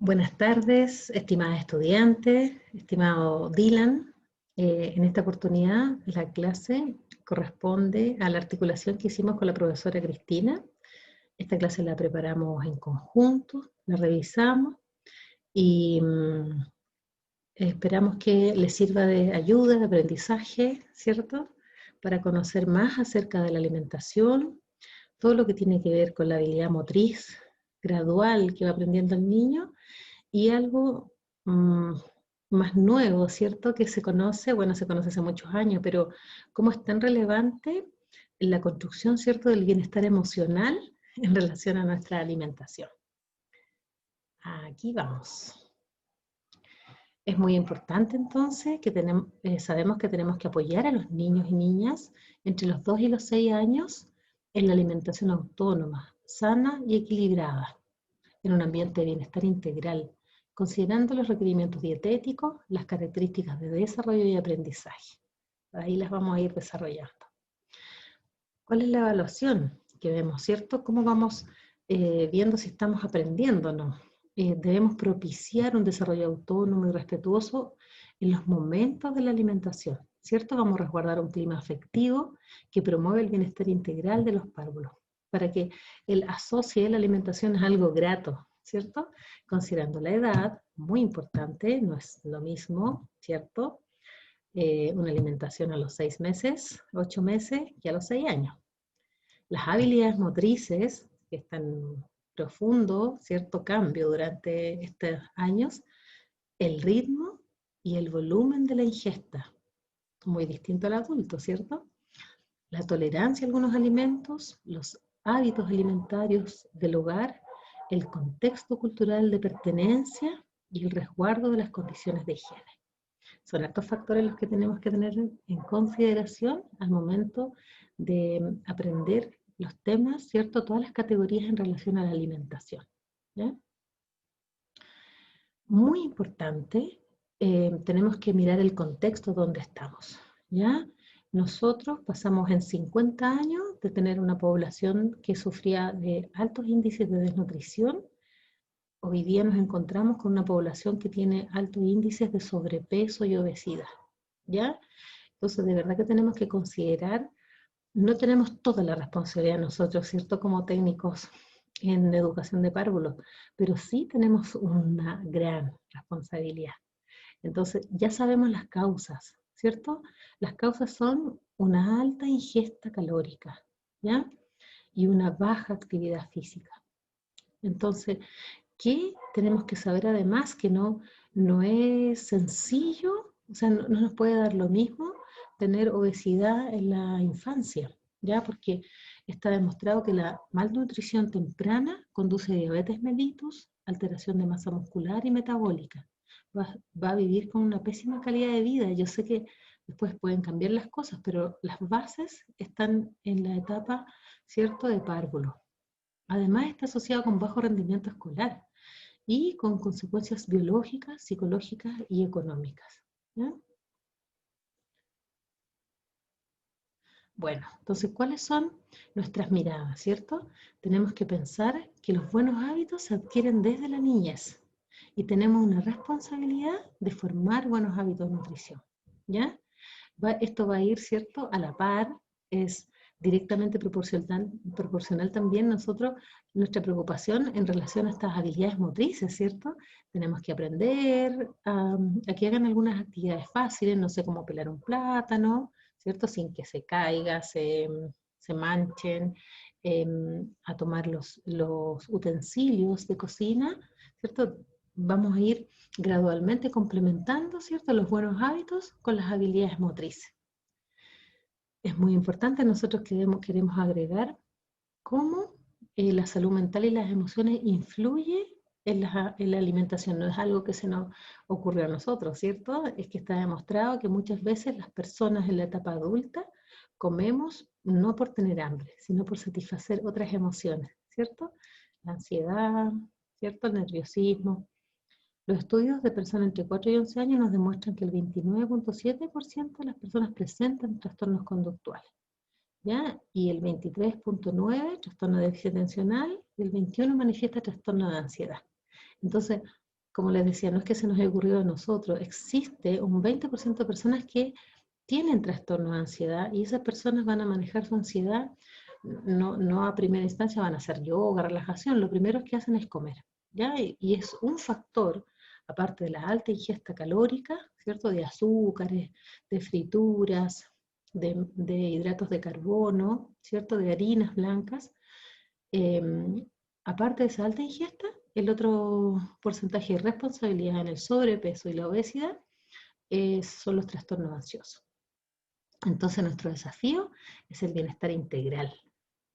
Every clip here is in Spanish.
Buenas tardes, estimadas estudiantes, estimado Dylan. En esta oportunidad la clase corresponde a la articulación que hicimos con la profesora Cristina. Esta clase la preparamos en conjunto, la revisamos y esperamos que les sirva de ayuda, de aprendizaje, ¿cierto? Para conocer más acerca de la alimentación, todo lo que tiene que ver con la habilidad motriz gradual que va aprendiendo el niño, y algo más nuevo, ¿cierto? Que se conoce, bueno, se conoce hace muchos años, pero cómo es tan relevante en la construcción, ¿cierto?, del bienestar emocional en relación a nuestra alimentación. Aquí vamos. Es muy importante entonces que sabemos que tenemos que apoyar a los niños y niñas entre los 2 y los 6 años en la alimentación autónoma, sana y equilibrada, en un ambiente de bienestar integral, considerando los requerimientos dietéticos, las características de desarrollo y aprendizaje. Ahí las vamos a ir desarrollando. ¿Cuál es la evaluación que vemos, cierto? ¿Cómo vamos viendo si estamos aprendiendo o no? Debemos propiciar un desarrollo autónomo y respetuoso en los momentos de la alimentación, ¿cierto? Vamos a resguardar un clima afectivo que promueve el bienestar integral de los párvulos, para que él asocie la alimentación a algo grato, ¿cierto? Considerando la edad, muy importante, no es lo mismo, ¿cierto? Una alimentación a los 6 meses, 8 meses, que a los 6 años. Las habilidades motrices, que están en profundo, cierto cambio durante estos años, el ritmo y el volumen de la ingesta, muy distinto al adulto, ¿cierto? La tolerancia a algunos alimentos, los hábitos alimentarios del hogar, el contexto cultural de pertenencia y el resguardo de las condiciones de higiene. Son estos factores los que tenemos que tener en consideración al momento de aprender los temas, ¿cierto? Todas las categorías en relación a la alimentación, ¿ya? Muy importante, tenemos que mirar el contexto donde estamos, ¿ya? Nosotros pasamos en 50 años de tener una población que sufría de altos índices de desnutrición. Hoy día nos encontramos con una población que tiene altos índices de sobrepeso y obesidad, ¿ya? Entonces, de verdad que tenemos que considerar, no tenemos toda la responsabilidad nosotros, ¿cierto?, como técnicos en educación de párvulos, pero sí tenemos una gran responsabilidad. Entonces, ya sabemos las causas, ¿cierto? Las causas son una alta ingesta calórica, ¿ya? Y una baja actividad física. Entonces, ¿qué tenemos que saber además? Que no es sencillo, o sea, no nos puede dar lo mismo tener obesidad en la infancia, ¿ya? Porque está demostrado que la malnutrición temprana conduce a diabetes mellitus, alteración de masa muscular y metabólica. Va a vivir con una pésima calidad de vida. Yo sé que después pueden cambiar las cosas, pero las bases están en la etapa, ¿cierto?, de párvulo. Además está asociado con bajo rendimiento escolar y con consecuencias biológicas, psicológicas y económicas, ¿ya? Bueno, entonces, ¿cuáles son nuestras miradas, cierto? Tenemos que pensar que los buenos hábitos se adquieren desde la niñez y tenemos una responsabilidad de formar buenos hábitos de nutrición, ¿ya? Esto va a ir, ¿cierto?, a la par, es directamente proporcional también nuestra preocupación en relación a estas habilidades motrices, ¿cierto? Tenemos que aprender a que hagan algunas actividades fáciles, no sé, cómo pelar un plátano, ¿cierto?, sin que se caiga, se manchen, a tomar los utensilios de cocina, ¿cierto? Vamos a ir gradualmente complementando, ¿cierto?, los buenos hábitos con las habilidades motrices. Es muy importante, nosotros queremos agregar cómo la salud mental y las emociones influyen en la alimentación. No es algo que se nos ocurrió a nosotros, ¿cierto? Es que está demostrado que muchas veces las personas en la etapa adulta comemos no por tener hambre, sino por satisfacer otras emociones, ¿cierto? La ansiedad, ¿cierto? El nerviosismo. Los estudios de personas entre 4 y 11 años nos demuestran que el 29.7% de las personas presentan trastornos conductuales, ¿ya? Y el 23.9% trastorno de déficit atencional y el 21% manifiesta trastorno de ansiedad. Entonces, como les decía, no es que se nos haya ocurrido a nosotros, existe un 20% de personas que tienen trastorno de ansiedad y esas personas van a manejar su ansiedad, no a primera instancia van a hacer yoga, relajación, lo primero que hacen es comer, ¿ya? Y es un factor, aparte de la alta ingesta calórica, ¿cierto? De azúcares, de frituras, de hidratos de carbono, ¿cierto? De harinas blancas. Aparte de esa alta ingesta, el otro porcentaje de responsabilidad en el sobrepeso y la obesidad son los trastornos ansiosos. Entonces nuestro desafío es el bienestar integral.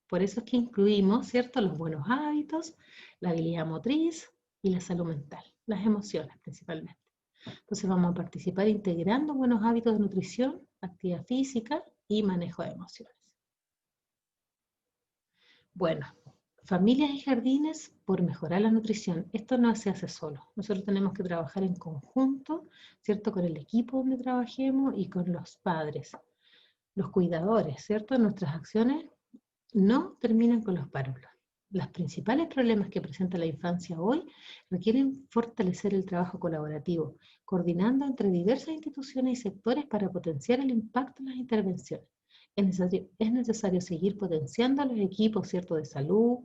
Por eso es que incluimos, ¿cierto?, los buenos hábitos, la habilidad motriz y la salud mental, las emociones principalmente. Entonces vamos a participar integrando buenos hábitos de nutrición, actividad física y manejo de emociones. Bueno, familias y jardines por mejorar la nutrición. Esto no se hace solo. Nosotros tenemos que trabajar en conjunto, ¿cierto?, con el equipo donde trabajemos y con los padres, los cuidadores, ¿cierto? Nuestras acciones no terminan con los párvulos. Los principales problemas que presenta la infancia hoy requieren fortalecer el trabajo colaborativo, coordinando entre diversas instituciones y sectores para potenciar el impacto en las intervenciones. Es necesario seguir potenciando a los equipos, ¿cierto?, de salud,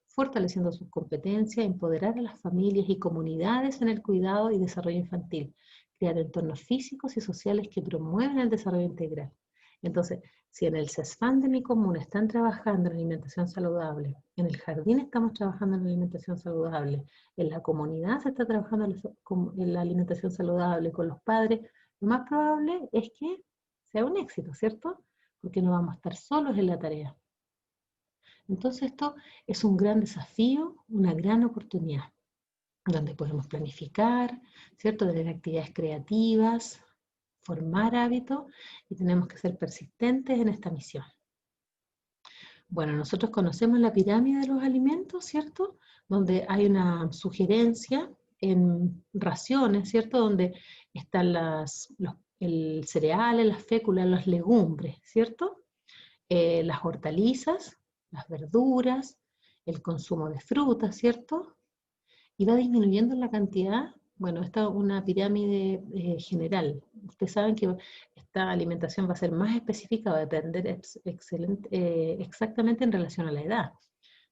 fortaleciendo sus competencias, empoderar a las familias y comunidades en el cuidado y desarrollo infantil, crear entornos físicos y sociales que promuevan el desarrollo integral. Entonces, si en el CESFAM de mi comuna están trabajando en alimentación saludable, en el jardín estamos trabajando en alimentación saludable, en la comunidad se está trabajando en la alimentación saludable con los padres, lo más probable es que sea un éxito, ¿cierto? Porque no vamos a estar solos en la tarea. Entonces esto es un gran desafío, una gran oportunidad, donde podemos planificar, ¿cierto? Tener actividades creativas, formar hábitos y tenemos que ser persistentes en esta misión. Bueno, nosotros conocemos la pirámide de los alimentos, ¿cierto? Donde hay una sugerencia en raciones, ¿cierto? Donde están el cereal, las féculas, las legumbres, ¿cierto? Las hortalizas, las verduras, el consumo de frutas, ¿cierto? Y va disminuyendo la cantidad. Bueno, esta es una pirámide general. Ustedes saben que esta alimentación va a ser más específica, va a depender exactamente en relación a la edad,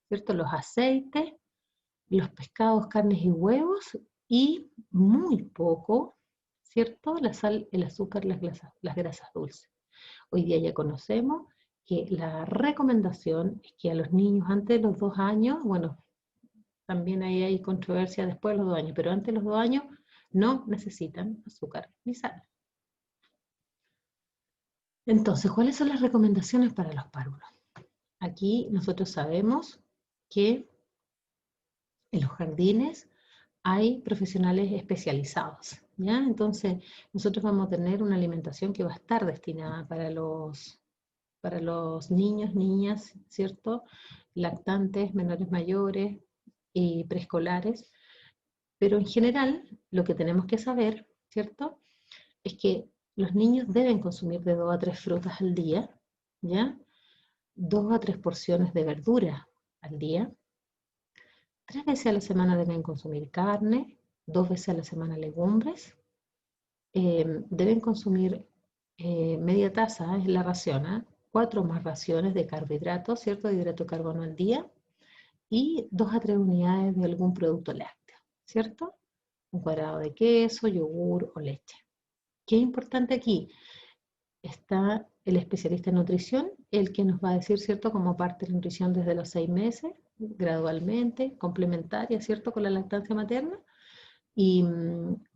¿cierto? Los aceites, los pescados, carnes y huevos, y muy poco, ¿cierto? La sal, el azúcar, las grasas dulces. Hoy día ya conocemos que la recomendación es que a los niños antes de los 2 años, bueno, también ahí hay controversia después de los 2 años, pero antes de los 2 años no necesitan azúcar ni sal. Entonces, ¿cuáles son las recomendaciones para los párvulos? Aquí nosotros sabemos que en los jardines hay profesionales especializados, ¿ya? Entonces, nosotros vamos a tener una alimentación que va a estar destinada para los niños, niñas, ¿cierto? Lactantes, menores mayores y preescolares. Pero en general, lo que tenemos que saber, ¿cierto?, es que los niños deben consumir de 2 a 3 frutas al día, ¿ya? 2 a 3 porciones de verdura al día. 3 veces a la semana deben consumir carne, 2 veces a la semana legumbres. Deben consumir media taza, es la ración, 4 más raciones de carbohidratos, ¿cierto?, de hidrato de carbono al día, y 2 a 3 unidades de algún producto lácteo, ¿cierto? Un cuadrado de queso, yogur o leche. ¿Qué es importante aquí? Está el especialista en nutrición, el que nos va a decir, ¿cierto?, cómo parte la nutrición desde los 6 meses, gradualmente, complementaria, ¿cierto?, con la lactancia materna. Y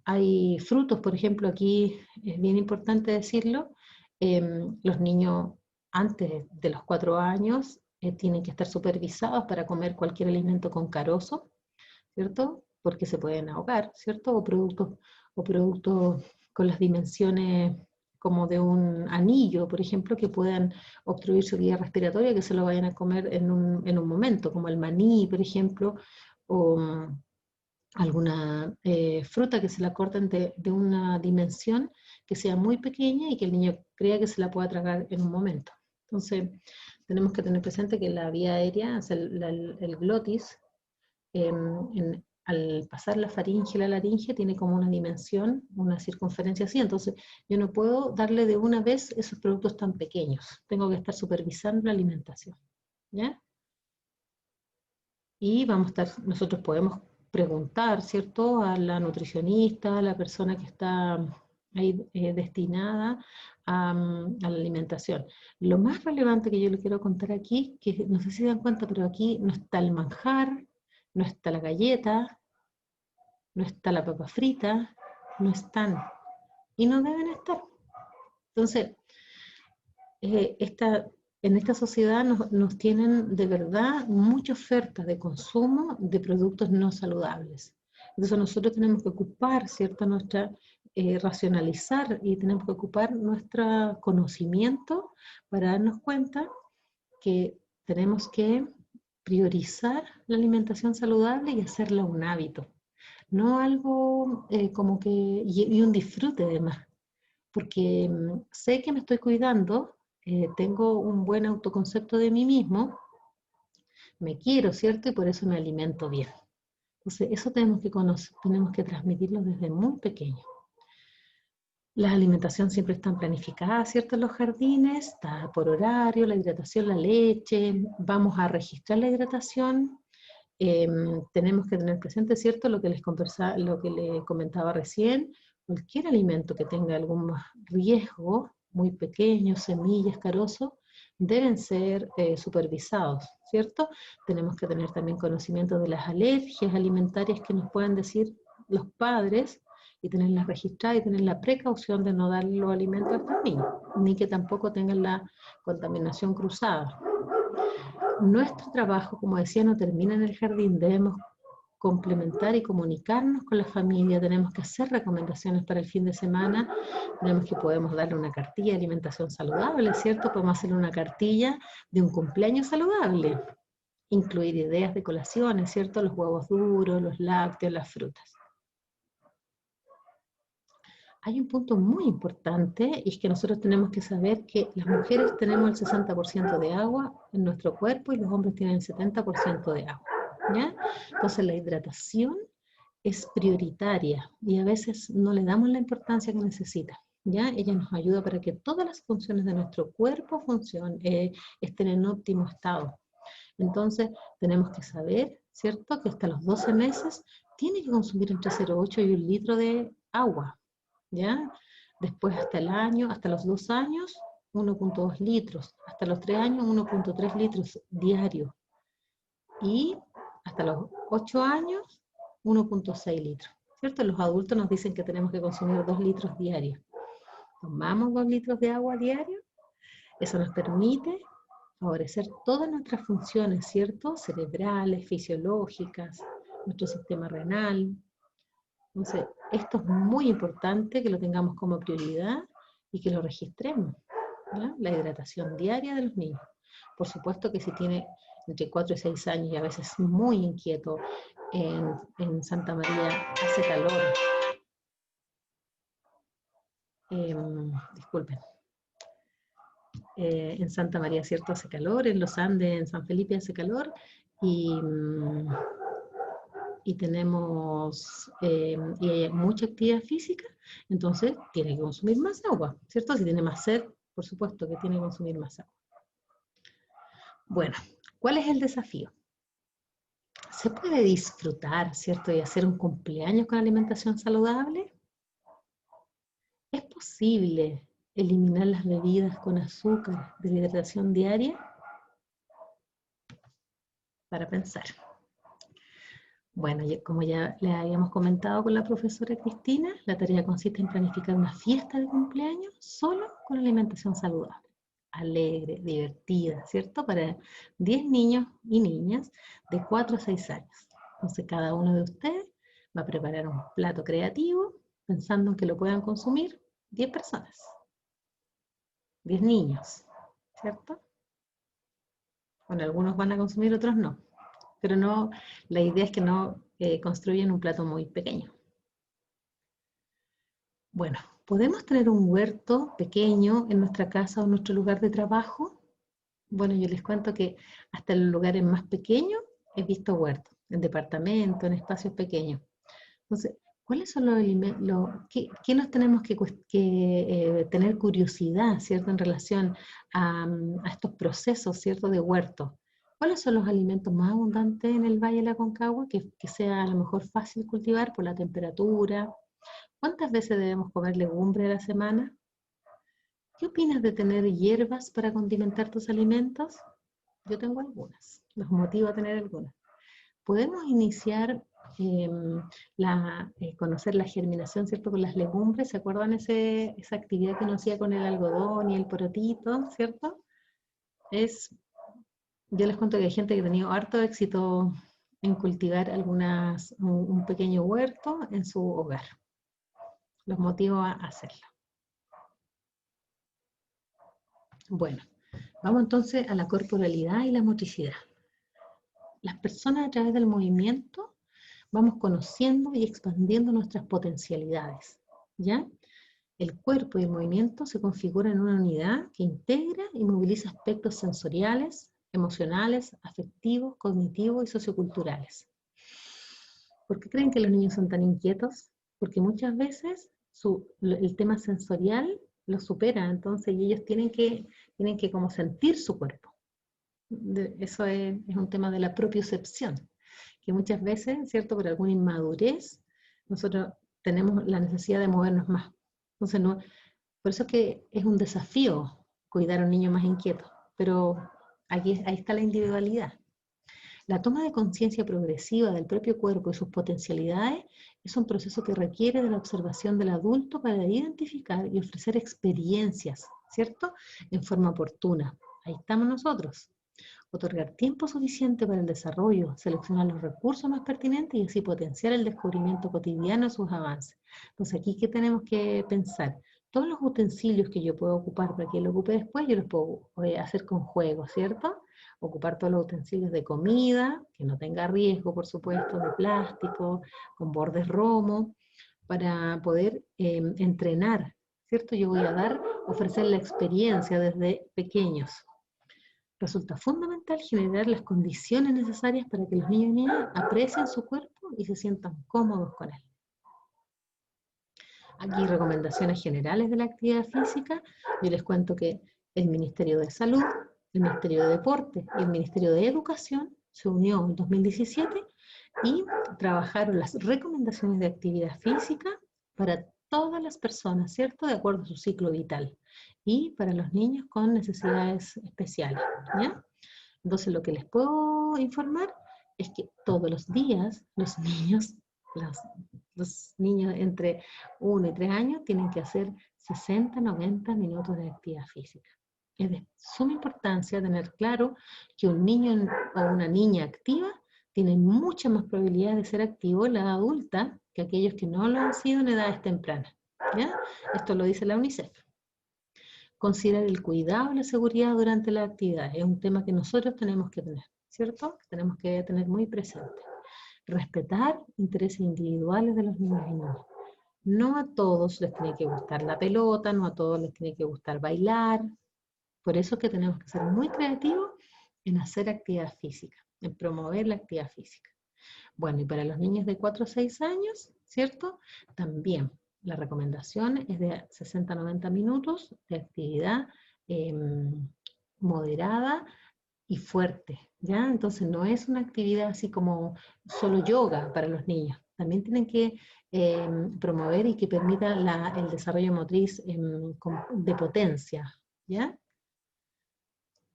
hay frutos, por ejemplo, aquí es bien importante decirlo, los niños antes de los 4 años tienen que estar supervisados para comer cualquier alimento con carozo, ¿cierto? Porque se pueden ahogar, ¿cierto? O productos con las dimensiones como de un anillo, por ejemplo, que puedan obstruir su vía respiratoria, que se lo vayan a comer en un momento, como el maní, por ejemplo, o alguna fruta que se la corten de una dimensión que sea muy pequeña y que el niño crea que se la pueda tragar en un momento. Entonces, tenemos que tener presente que la vía aérea, o sea, el glotis, al pasar la faringe y la laringe tiene como una dimensión, una circunferencia así, entonces yo no puedo darle de una vez esos productos tan pequeños, tengo que estar supervisando la alimentación, ¿ya? Y nosotros podemos preguntar, ¿cierto?, a la nutricionista, a la persona que está ahí destinada a la alimentación. Lo más relevante que yo le quiero contar aquí, que no sé si se dan cuenta, pero aquí no está el manjar, no está la galleta, no está la papa frita, no están y no deben estar. Entonces, eh, esta, en esta sociedad nos tienen de verdad mucha oferta de consumo de productos no saludables. Entonces nosotros tenemos que ocupar, ¿cierto?, racionalizar y tenemos que ocupar nuestro conocimiento para darnos cuenta que tenemos que priorizar la alimentación saludable y hacerla un hábito, no algo como que, y un disfrute además, porque sé que me estoy cuidando, tengo un buen autoconcepto de mí mismo, me quiero, ¿cierto? Y por eso me alimento bien. Entonces, eso tenemos que conocer, tenemos que transmitirlo desde muy pequeño. La alimentación siempre está planificada, ¿cierto? En los jardines, está por horario, la hidratación, la leche, vamos a registrar la hidratación. Tenemos que tener presente, ¿cierto?, lo que les comentaba recién, cualquier alimento que tenga algún riesgo, muy pequeño, semillas, carozo, deben ser supervisados, ¿cierto? Tenemos que tener también conocimiento de las alergias alimentarias que nos puedan decir los padres y tenerlas registradas y tener la precaución de no dar los alimentos a estos niños, ni que tampoco tengan la contaminación cruzada. Nuestro trabajo, como decía, no termina en el jardín, debemos complementar y comunicarnos con la familia, tenemos que hacer recomendaciones para el fin de semana, podemos darle una cartilla de alimentación saludable, ¿cierto? Podemos hacerle una cartilla de un cumpleaños saludable, incluir ideas de colaciones, ¿cierto? Los huevos duros, los lácteos, las frutas. Hay un punto muy importante y es que nosotros tenemos que saber que las mujeres tenemos el 60% de agua en nuestro cuerpo y los hombres tienen el 70% de agua, ¿ya? Entonces la hidratación es prioritaria y a veces no le damos la importancia que necesita, ¿ya? Ella nos ayuda para que todas las funciones de nuestro cuerpo estén en óptimo estado. Entonces tenemos que saber, ¿cierto?, que hasta los 12 meses tiene que consumir entre 0,8 y 1 litro de agua, ¿ya? Después hasta el año, hasta los 2 años, 1,2 litros. Hasta los 3 años, 1,3 litros diarios. Y hasta los 8 años, 1,6 litros. ¿Cierto? Los adultos nos dicen que tenemos que consumir 2 litros diarios. Tomamos 2 litros de agua diario. Eso nos permite favorecer todas nuestras funciones, ¿cierto? Cerebrales, fisiológicas, nuestro sistema renal. Entonces, esto es muy importante que lo tengamos como prioridad y que lo registremos, ¿ya? La hidratación diaria de los niños. Por supuesto que si tiene entre 4 y 6 años y a veces muy inquieto, en Santa María hace calor. Disculpen. En Santa María, ¿cierto?, hace calor, en los Andes, en San Felipe hace calor, y tenemos y hay mucha actividad física, entonces tiene que consumir más agua, ¿cierto? Si tiene más sed, por supuesto que tiene que consumir más agua. Bueno, ¿cuál es el desafío? ¿Se puede disfrutar, ¿cierto?, y hacer un cumpleaños con alimentación saludable? ¿Es posible eliminar las bebidas con azúcar de la hidratación diaria? Para pensar. Bueno, como ya le habíamos comentado con la profesora Cristina, la tarea consiste en planificar una fiesta de cumpleaños solo con alimentación saludable, alegre, divertida, ¿cierto? Para 10 niños y niñas de 4 a 6 años. Entonces cada uno de ustedes va a preparar un plato creativo pensando en que lo puedan consumir 10 personas, 10 niños, ¿cierto? Bueno, algunos van a consumir, otros no. Pero no, la idea es que no construyan un plato muy pequeño. Bueno, ¿podemos tener un huerto pequeño en nuestra casa o en nuestro lugar de trabajo? Bueno, yo les cuento que hasta en los lugares más pequeños he visto huertos. en departamentos, en espacios pequeños. Entonces, ¿cuáles son los alimentos? ¿Qué nos tenemos que tener curiosidad, ¿cierto?, en relación a estos procesos, ¿cierto?, de huerto. ¿Cuáles son los alimentos más abundantes en el Valle de la Aconcagua, que sea a lo mejor fácil cultivar por la temperatura? ¿Cuántas veces debemos comer legumbre a la semana? ¿Qué opinas de tener hierbas para condimentar tus alimentos? Yo tengo algunas, los motivo a tener algunas. Podemos iniciar conocer la germinación, ¿cierto?, con las legumbres. ¿Se acuerdan esa actividad que uno hacía con el algodón y el porotito, ¿cierto? Yo les cuento que hay gente que ha tenido harto éxito en cultivar un pequeño huerto en su hogar. Los motivo a hacerlo. Bueno, vamos entonces a la corporalidad y la motricidad. Las personas a través del movimiento vamos conociendo y expandiendo nuestras potencialidades, ¿ya? El cuerpo y el movimiento se configuran en una unidad que integra y moviliza aspectos sensoriales, emocionales, afectivos, cognitivos y socioculturales. ¿Por qué creen que los niños son tan inquietos? Porque muchas veces el tema sensorial los supera, entonces ellos tienen que como sentir su cuerpo. Eso es un tema de la propiocepción, que muchas veces, ¿cierto?, por alguna inmadurez, nosotros tenemos la necesidad de movernos más. Entonces, por eso es que es un desafío cuidar a un niño más inquieto, pero ahí está la individualidad. La toma de conciencia progresiva del propio cuerpo y sus potencialidades es un proceso que requiere de la observación del adulto para identificar y ofrecer experiencias, ¿cierto?, en forma oportuna. Ahí estamos nosotros. Otorgar tiempo suficiente para el desarrollo, seleccionar los recursos más pertinentes y así potenciar el descubrimiento cotidiano de sus avances. Entonces, aquí, ¿qué tenemos que pensar? Todos los utensilios que yo puedo ocupar para que lo ocupe después, yo los puedo hacer con juego, ¿cierto? Ocupar todos los utensilios de comida, que no tenga riesgo, por supuesto, de plástico, con bordes romo, para poder entrenar, ¿cierto? Yo voy a ofrecer la experiencia desde pequeños. Resulta fundamental generar las condiciones necesarias para que los niños y niñas aprecien su cuerpo y se sientan cómodos con él. Aquí recomendaciones generales de la actividad física. Yo les cuento que el Ministerio de Salud, el Ministerio de Deporte y el Ministerio de Educación se unió en 2017 y trabajaron las recomendaciones de actividad física para todas las personas, ¿cierto?, de acuerdo a su ciclo vital, y para los niños con necesidades especiales, ¿ya? Entonces, lo que les puedo informar es que todos los días los niños entre 1 y 3 años tienen que hacer 60, 90 minutos de actividad física. Es de suma importancia tener claro que un niño o una niña activa tiene mucha más probabilidad de ser activo en la edad adulta que aquellos que no lo han sido en edades tempranas, ¿ya? Esto lo dice la UNICEF. Considerar el cuidado y la seguridad durante la actividad es un tema que nosotros tenemos que tener, ¿cierto? Tenemos que tener muy presente. Respetar intereses individuales de los niños y niñas. No a todos les tiene que gustar la pelota, no a todos les tiene que gustar bailar. Por eso es que tenemos que ser muy creativos en hacer actividad física, en promover la actividad física. Bueno, y para los niños de 4 a 6 años, ¿cierto? También la recomendación es de 60 a 90 minutos de actividad moderada y fuerte, ¿ya? Entonces no es una actividad así como solo yoga para los niños. También tienen que promover y que permita el desarrollo motriz de potencia, ¿ya?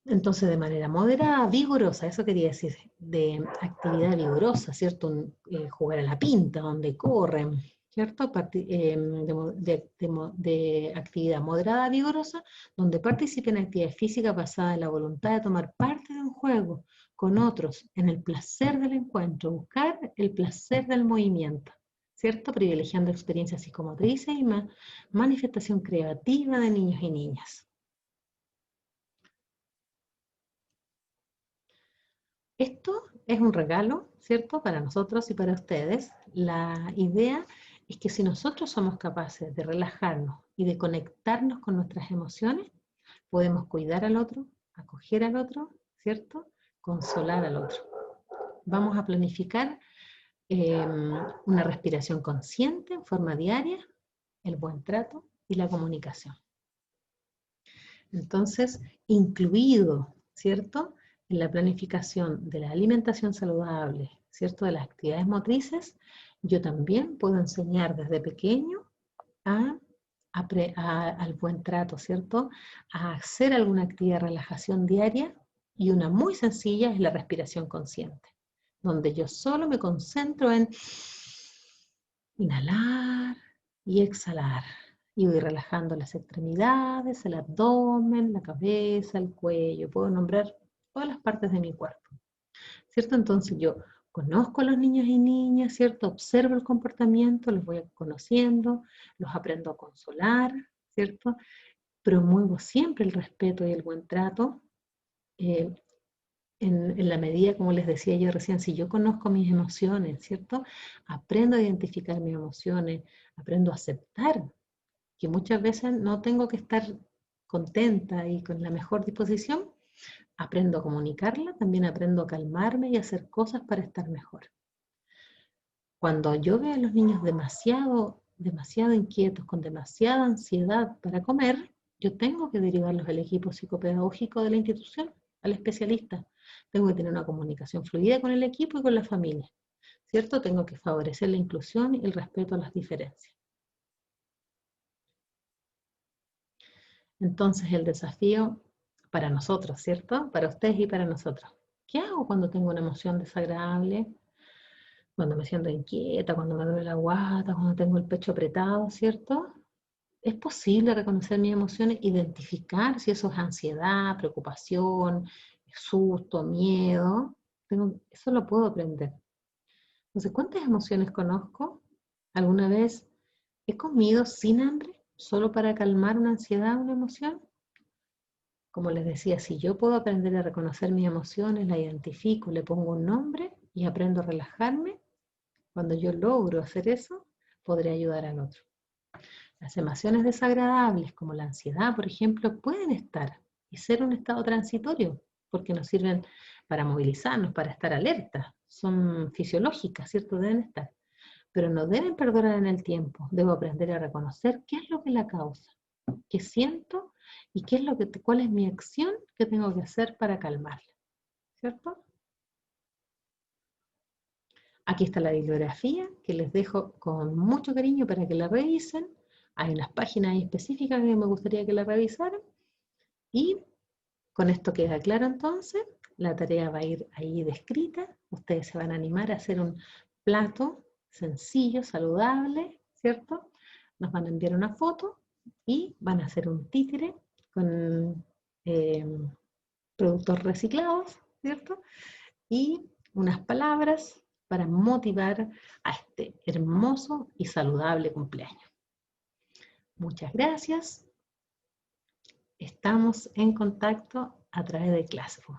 Entonces, de manera moderada, vigorosa, eso quería decir, de actividad vigorosa, ¿cierto? Jugar a la pinta, donde corren, ¿cierto? De actividad moderada, vigorosa, donde participen en actividad física basada en la voluntad de tomar parte de un juego con otros, en el placer del encuentro, buscar el placer del movimiento, ¿cierto? Privilegiando experiencias psicomotrices y manifestación creativa de niños y niñas. Esto es un regalo, ¿cierto?, para nosotros y para ustedes. La idea es que si nosotros somos capaces de relajarnos y de conectarnos con nuestras emociones, podemos cuidar al otro, acoger al otro, ¿cierto?, consolar al otro. vamos a planificar una respiración consciente en forma diaria, el buen trato y la comunicación. Entonces, incluido, ¿cierto?, en la planificación de la alimentación saludable, ¿cierto?, de las actividades motrices, yo también puedo enseñar desde pequeño al buen trato, ¿cierto?, a hacer alguna actividad de relajación diaria, y una muy sencilla es la respiración consciente, donde yo solo me concentro en inhalar y exhalar. Y voy relajando las extremidades, el abdomen, la cabeza, el cuello. Puedo nombrar todas las partes de mi cuerpo, ¿cierto? Entonces yo conozco a los niños y niñas, ¿cierto? Observo el comportamiento, los voy conociendo, los aprendo a consolar, ¿cierto? Promuevo siempre el respeto y el buen trato. En la medida, como les decía yo recién, si yo conozco mis emociones, ¿cierto? Aprendo a identificar mis emociones, aprendo a aceptar que muchas veces no tengo que estar contenta y con la mejor disposición. Aprendo a comunicarla, también aprendo a calmarme y a hacer cosas para estar mejor. Cuando yo veo a los niños demasiado inquietos, con demasiada ansiedad para comer, yo tengo que derivarlos al equipo psicopedagógico de la institución, al especialista. Tengo que tener una comunicación fluida con el equipo y con la familia, ¿cierto? Tengo que favorecer la inclusión y el respeto a las diferencias. Entonces el desafío para nosotros, ¿cierto? Para ustedes y para nosotros. ¿Qué hago cuando tengo una emoción desagradable? Cuando me siento inquieta, cuando me duele la guata, cuando tengo el pecho apretado, ¿cierto? Es posible reconocer mis emociones, identificar si eso es ansiedad, preocupación, susto, miedo. Eso lo puedo aprender. Entonces, ¿cuántas emociones conozco? ¿Alguna vez he comido sin hambre solo para calmar una ansiedad, una emoción? Como les decía, si yo puedo aprender a reconocer mis emociones, la identifico, le pongo un nombre y aprendo a relajarme, cuando yo logro hacer eso, podré ayudar al otro. Las emociones desagradables, como la ansiedad, por ejemplo, pueden estar y ser un estado transitorio, porque nos sirven para movilizarnos, para estar alerta. Son fisiológicas, ¿cierto? Deben estar. Pero no deben perdurar en el tiempo. Debo aprender a reconocer qué es lo que la causa, qué siento y cuál es mi acción que tengo que hacer para calmarla, ¿cierto? Aquí está la bibliografía que les dejo con mucho cariño para que la revisen. Hay unas páginas específicas que me gustaría que la revisaran. Y con esto queda claro entonces, la tarea va a ir ahí descrita. Ustedes se van a animar a hacer un plato sencillo, saludable, ¿cierto? Nos van a enviar una foto y van a hacer un títere con productos reciclados, ¿cierto? Y unas palabras para motivar a este hermoso y saludable cumpleaños. Muchas gracias. Estamos en contacto a través de Classroom.